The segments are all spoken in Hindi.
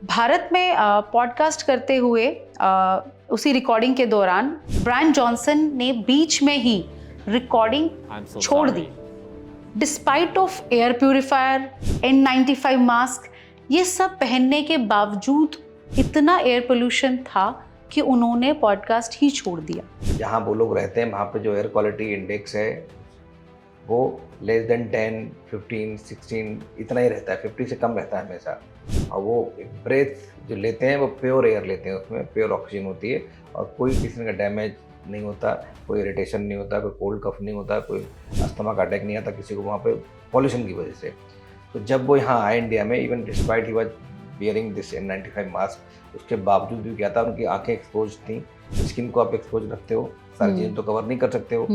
भारत में पॉडकास्ट करते हुए उसी रिकॉर्डिंग के दौरान ब्रायन जॉनसन ने बीच में ही रिकॉर्डिंग छोड़ दी। Despite of air purifier, N95 mask, ये सब पहनने के बावजूद इतना एयर पोल्यूशन था कि उन्होंने पॉडकास्ट ही छोड़ दिया। जहाँ वो लोग रहते हैं वहाँ पे जो एयर क्वालिटी इंडेक्स है वो लेस देन 10, 15, 16 इतना ही रहता है, 50 से कम रहता है हमेशा। और वो ब्रेथ जो लेते हैं वो प्योर एयर लेते हैं, उसमें प्योर ऑक्सीजन होती है और कोई किसी का डैमेज नहीं होता, कोई इरिटेशन नहीं होता, कोई कोल्ड कफ नहीं होता, कोई अस्थमा का अटैक नहीं आता किसी को वहाँ पे पॉल्यूशन की वजह से। तो जब वो यहाँ आए इंडिया में, even despite he was bearing this N95 mask, उसके बावजूद भी क्या था, उनकी आंखें एक्सपोज थी। स्किन को आप एक्सपोज रखते हो, सारी चीज़ें तो कवर नहीं कर सकते हो,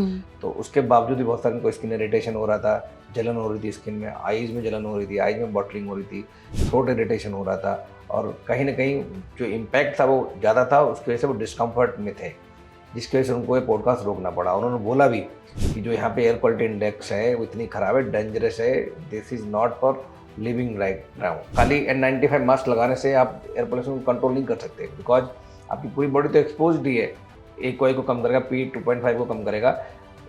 तो उसके बावजूद भी बहुत सारे उनको स्किन इरिटेशन हो रहा था, जलन हो रही थी स्किन में, आईज में जलन हो रही थी, आईज में बॉटलिंग हो रही थी, थ्रोट इरिटेशन हो रहा था। और कहीं ना कहीं जो इम्पैक्ट था वो ज़्यादा था, उसकी वजह से वो डिस्कम्फर्ट में थे, जिसकी वजह से उनको ये पॉडकास्ट रोकना पड़ा। उन्होंने बोला भी कि जो यहाँ पे एयर क्वालिटी इंडेक्स है वो इतनी ख़राब है, डेंजरस है, this is not for living right now. खाली N95 मास्क लगाने से आप एयर पोल्यूशन को कंट्रोल नहीं कर सकते, बिकॉज आपकी पूरी बॉडी तो एक्सपोज्ड ही है। एक को कम करेगा, P2.5 को कम करेगा,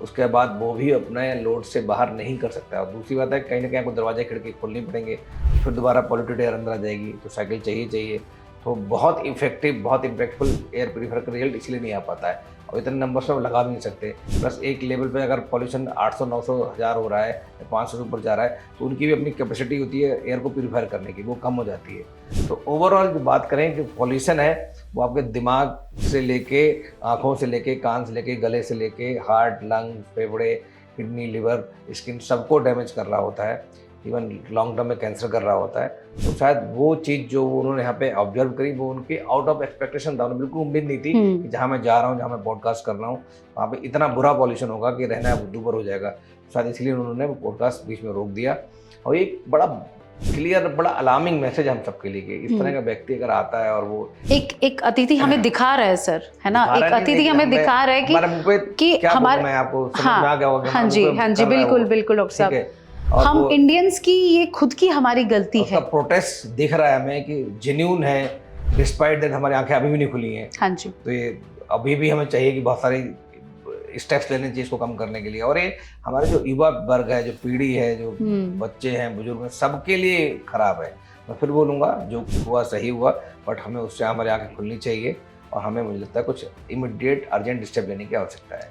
उसके बाद वो भी अपने लोड से बाहर नहीं कर सकता। और दूसरी बात है, कहीं ना कहीं आपको दरवाजे खिड़की खोलनी पड़ेंगे, फिर दोबारा पॉल्यूटेड एयर अंदर आ जाएगी, तो साइकिल चाहिए। तो बहुत इफेक्टिव, बहुत इम्पैक्टफुल एयर प्यूरीफायर का रिजल्ट इसलिए नहीं आ पाता है, और इतने नंबर्स में लगा भी नहीं सकते। प्लस एक लेवल पे अगर पॉल्यूशन 800, 900, 1000 हो रहा है या 500 से ऊपर जा रहा है, तो उनकी भी अपनी कैपेसिटी होती है एयर को प्यूरीफायर करने की, वो कम हो जाती है। तो ओवरऑल जो बात करें कि पॉल्यूशन है वो आपके दिमाग से लेके, आँखों से लेके, कान से लेके, गले से लेके, हार्ट, लंग, फेफड़े, किडनी, लिवर, स्किन, सबको डैमेज कर रहा होता है, इवन लॉन्ग टर्म में कैंसर कर रहा होता है। तो शायद वो चीज़ जो उन्होंने यहाँ पे ऑब्जर्व करी वो उनकी आउट ऑफ एक्सपेक्टेशन था। उन्हें बिल्कुल उम्मीद नहीं थी कि जहाँ मैं जा रहा हूँ, जहाँ मैं पॉडकास्ट कर रहा हूँ, वहाँ पे इतना बुरा पॉल्यूशन होगा कि रहना दूभर हो जाएगा। शायद इसलिए उन्होंने पॉडकास्ट बीच में रोक दिया। और एक बड़ा क्लियर, बड़ा अलार्मिंग मैसेज हम सबके लिए कि इस तरह का व्यक्ति अगर आता है और वो एक अतिथि हमें दिखा रहा है सर, है ना, एक अतिथि हमें दिखा रहा है कि हमारे, मैं आपको समझ में आ गया होगा। हाँ जी, बिल्कुल डॉक्टर साहब, हम इंडियंस की ये खुद की हमारी गलती है। प्रोटेस्ट दिख रहा है हमें कि जेन्यून है, डिस्पाइट दैट हमारी आंखें अभी भी नहीं खुली हैं। हाँ जी, तो ये अभी भी हमें चाहिए कि बहुत सारी स्टेप्स लेने चाहिए इसको कम करने के लिए। और ये हमारे जो युवा वर्ग है, जो पीढ़ी है, जो बच्चे हैं, बुजुर्ग हैं, सबके लिए खराब है। मैं फिर बोलूँगा, जो हुआ सही हुआ, बट हमें उससे हमारी आंखें खुलनी चाहिए और हमें, मुझे लगता है, कुछ इमीडिएट अर्जेंट स्टेप लेने की आवश्यकता है।